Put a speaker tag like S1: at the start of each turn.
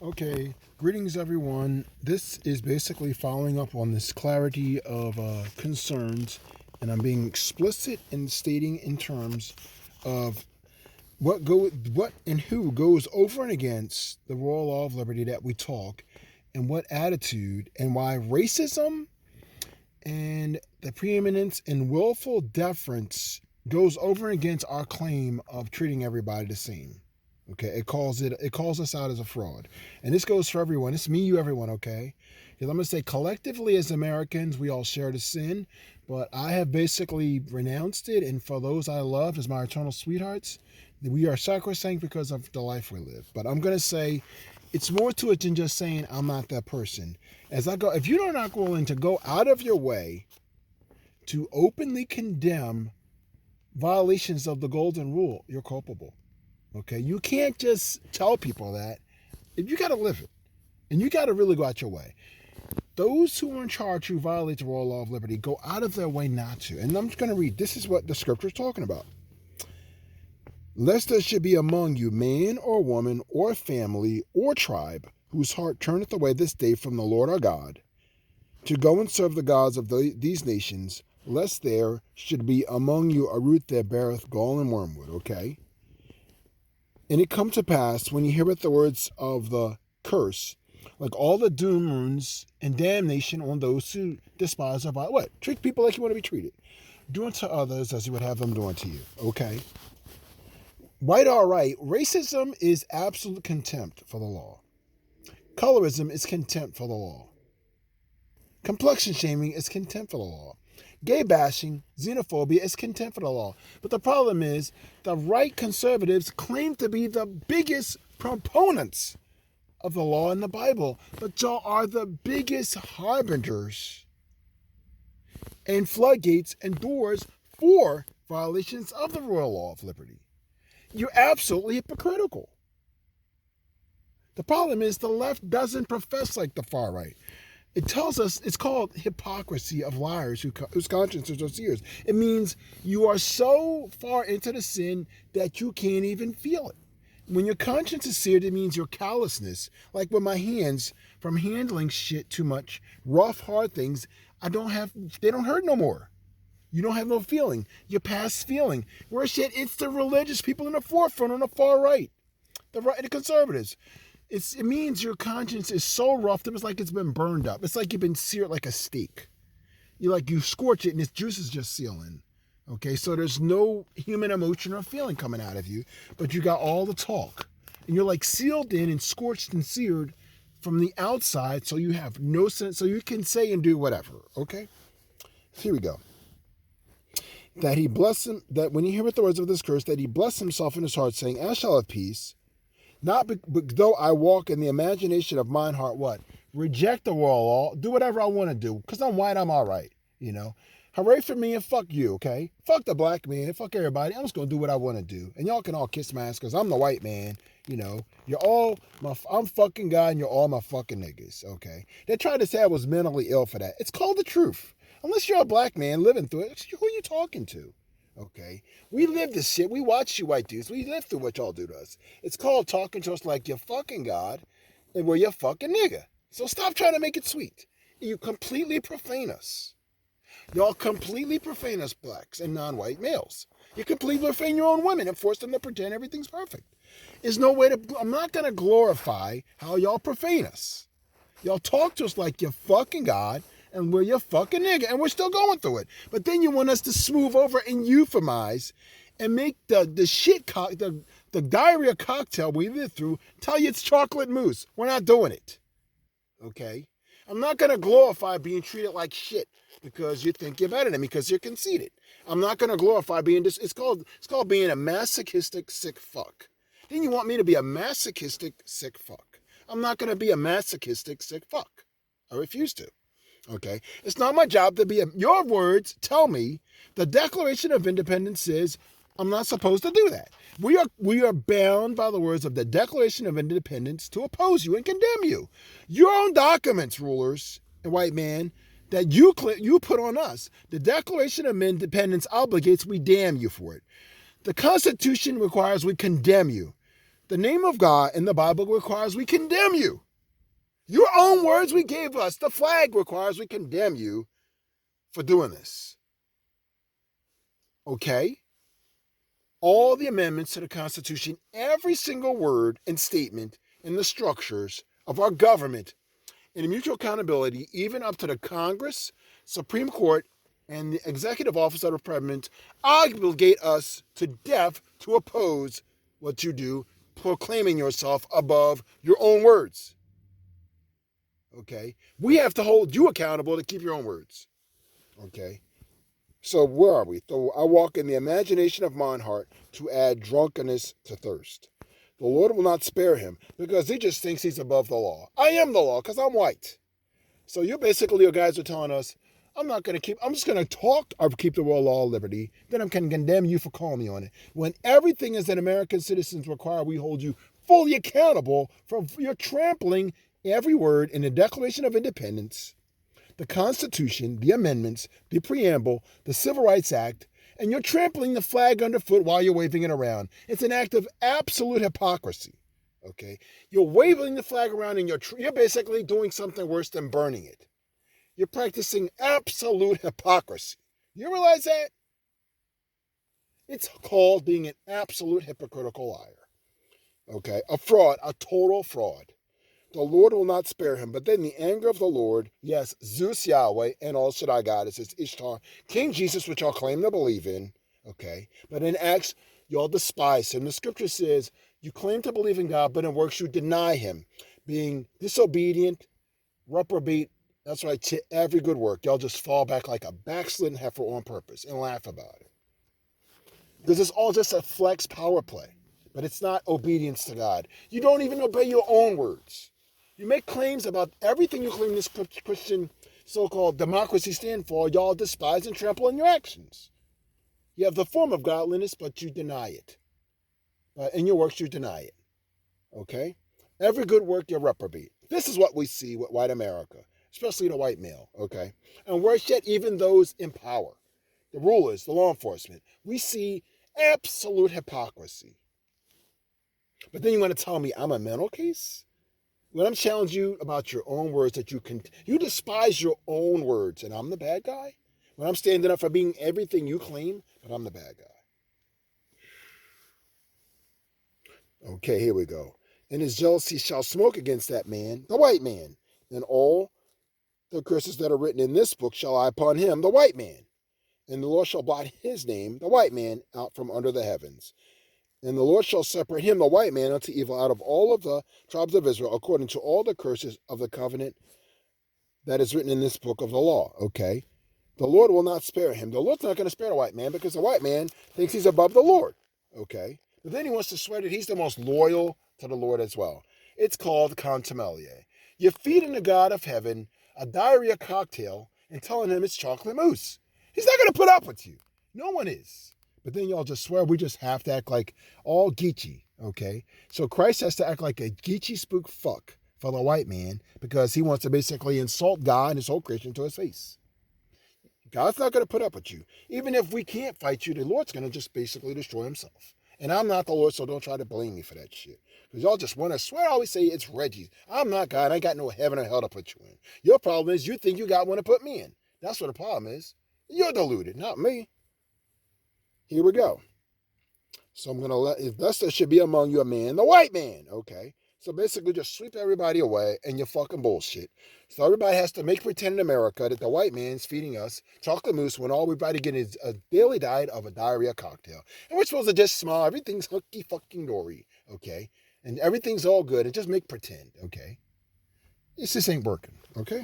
S1: Okay, greetings everyone. This is basically following up on this clarity of concerns, and I'm being explicit in stating in terms of what and who goes over and against the royal law of liberty that we talk, and what attitude and why racism and the preeminence and willful deference goes over and against our claim of treating everybody the same. Okay, it calls us out as a fraud. And this goes for everyone. It's me, you, everyone, okay? Because I'm going to say collectively as Americans, we all share the sin, but I have basically renounced it. And for those I love as my eternal sweethearts, we are sacrosanct because of the life we live. But I'm going to say it's more to it than just saying I'm not that person. As I go, if you're not willing to go out of your way to openly condemn violations of the golden rule, you're culpable. Okay, you can't just tell people that. You got to live it. And you got to really go out your way. Those who are in charge who violate the royal law of liberty go out of their way not to. And I'm just going to read. This is what the scripture is talking about. Lest there should be among you man or woman or family or tribe whose heart turneth away this day from the Lord our God, to go and serve the gods of these nations, lest there should be among you a root that beareth gall and wormwood. Okay? And it come to pass, when you heareth the words of the curse, like all the doom runes and damnation on those who despise or what? Treat people like you want to be treated. Do unto others as you would have them do unto you. Okay? White or right, racism is absolute contempt for the law. Colorism is contempt for the law. Complexion shaming is contempt for the law. Gay bashing, xenophobia is contempt for the law. But the problem is, the right conservatives claim to be the biggest proponents of the law in the Bible, but y'all are the biggest harbingers and floodgates and doors for violations of the royal law of liberty. You're absolutely hypocritical. The problem is the left doesn't profess like the far right. It tells us it's called hypocrisy of liars whose consciences are seers. It means you are so far into the sin that you can't even feel it. When your conscience is seared, it means your callousness. Like with my hands, from handling shit too much, rough, hard things, they don't hurt no more. You don't have no feeling. You're past feeling. Whereas yet, it's the religious people in the forefront on the far right, the conservatives. It means your conscience is so rough that it's like it's been burned up. It's like you've been seared like a steak. You scorch it and its juice is just sealing. Okay, so there's no human emotion or feeling coming out of you, but you got all the talk. And you're like sealed in and scorched and seared from the outside, so you have no sense, so you can say and do whatever. Okay? Here we go. That he bless him, that when he heareth the words of this curse, that he bless himself in his heart, saying, I shall have peace. Not but though I walk in the imagination of mine heart, what? Reject the royal law, do whatever I want to do, because I'm white, I'm all right, Hooray for me and fuck you, okay? Fuck the black man, fuck everybody. I'm just going to do what I want to do. And y'all can all kiss my ass because I'm the white man, You're all I'm fucking God and you're all my fucking niggas, okay? They tried to say I was mentally ill for that. It's called the truth. Unless you're a black man living through it, who are you talking to? Okay, we live this shit. We watch you white dudes. We live through what y'all do to us. It's called talking to us like you're fucking God and we're your fucking nigga. So stop trying to make it sweet. You completely profane us. Y'all completely profane us blacks and non-white males. You completely profane your own women and force them to pretend everything's perfect. There's no way I'm not going to glorify how y'all profane us. Y'all talk to us like you're fucking God and we're your fucking nigga, and we're still going through it. But then you want us to smooth over and euphemize and make the diarrhea cocktail we lived through tell you it's chocolate mousse. We're not doing it. Okay? I'm not going to glorify being treated like shit because you think you're better than me because you're conceited. I'm not going to glorify being this. It's called being a masochistic sick fuck. Then you want me to be a masochistic sick fuck. I'm not going to be a masochistic sick fuck. I refuse to. Okay, it's not my job to be your words tell me the Declaration of Independence says I'm not supposed to do that. We are bound by the words of the Declaration of Independence to oppose you and condemn you. Your own documents, rulers and white man, that you put on us. The Declaration of Independence obligates we damn you for it. The Constitution requires we condemn you. The name of God in the Bible requires we condemn you. Your own words we gave us. The flag requires we condemn you for doing this. Okay? All the amendments to the Constitution, every single word and statement in the structures of our government and mutual accountability, even up to the Congress, Supreme Court, and the executive office of the president, obligate us to death to oppose what you do, proclaiming yourself above your own words. Okay? We have to hold you accountable to keep your own words. Okay? So where are we? So I walk in the imagination of mine heart to add drunkenness to thirst. The Lord will not spare him because he just thinks he's above the law. I am the law because I'm white. So you guys are telling us, I'm just going to talk or keep the world law of liberty. Then I can condemn you for calling me on it. When everything is that American citizens require, we hold you fully accountable for your trampling every word in the Declaration of Independence, the Constitution, the amendments, the preamble, the Civil Rights Act, and you're trampling the flag underfoot while you're waving it around. It's an act of absolute hypocrisy, okay? You're waving the flag around and you're basically doing something worse than burning it. You're practicing absolute hypocrisy. You realize that? It's called being an absolute hypocritical liar, okay? A fraud, a total fraud. The Lord will not spare him. But then the anger of the Lord, yes, Zeus Yahweh and all Shaddai goddesses, Ishtar, King Jesus, which y'all claim to believe in, okay? But in Acts, y'all despise him. The scripture says you claim to believe in God, but in works you deny him. Being disobedient, reprobate, that's right, to every good work. Y'all just fall back like a backslidden heifer on purpose and laugh about it. This is all just a flex power play, but it's not obedience to God. You don't even obey your own words. You make claims about everything you claim this Christian so-called democracy stand for. Y'all despise and trample in your actions. You have the form of godliness, but you deny it. In your works, you deny it. Okay? Every good work, you reprobate. This is what we see with white America, especially the white male. Okay? And worse yet, even those in power, the rulers, the law enforcement, we see absolute hypocrisy. But then you want to tell me I'm a mental case? When I'm challenging you about your own words that you despise your own words, and I'm the bad guy? When I'm standing up for being everything you claim, but I'm the bad guy. Okay, here we go. And his jealousy shall smoke against that man, the white man. And all the curses that are written in this book shall lie upon him, the white man. And the Lord shall blot his name, the white man, out from under the heavens. And the Lord shall separate him, the white man, unto evil out of all of the tribes of Israel, according to all the curses of the covenant that is written in this book of the law. Okay? The Lord will not spare him. The Lord's not going to spare the white man because the white man thinks he's above the Lord. Okay? But then he wants to swear that he's the most loyal to the Lord as well. It's called contumelie. You're feeding the God of heaven a diarrhea cocktail and telling him it's chocolate mousse. He's not going to put up with you. No one is. But then y'all just swear we just have to act like all geeky, okay? So Christ has to act like a geeky spook fuck for the white man because he wants to basically insult God and his whole creation to his face. God's not going to put up with you. Even if we can't fight you, the Lord's going to just basically destroy himself. And I'm not the Lord, so don't try to blame me for that shit. Because y'all just want to swear. I always say it's Reggie's. I'm not God. I ain't got no heaven or hell to put you in. Your problem is you think you got one to put me in. That's what the problem is. You're deluded, not me. Here we go. So I'm going to if thus there should be among you a man, the white man, okay? So basically just sweep everybody away and you're fucking bullshit. So everybody has to make pretend in America that the white man's feeding us chocolate mousse when all we're about to get is a daily diet of a diarrhea cocktail. And we're supposed to just smile. Everything's hooky fucking dory, okay? And everything's all good and just make pretend, okay? This just ain't working, okay?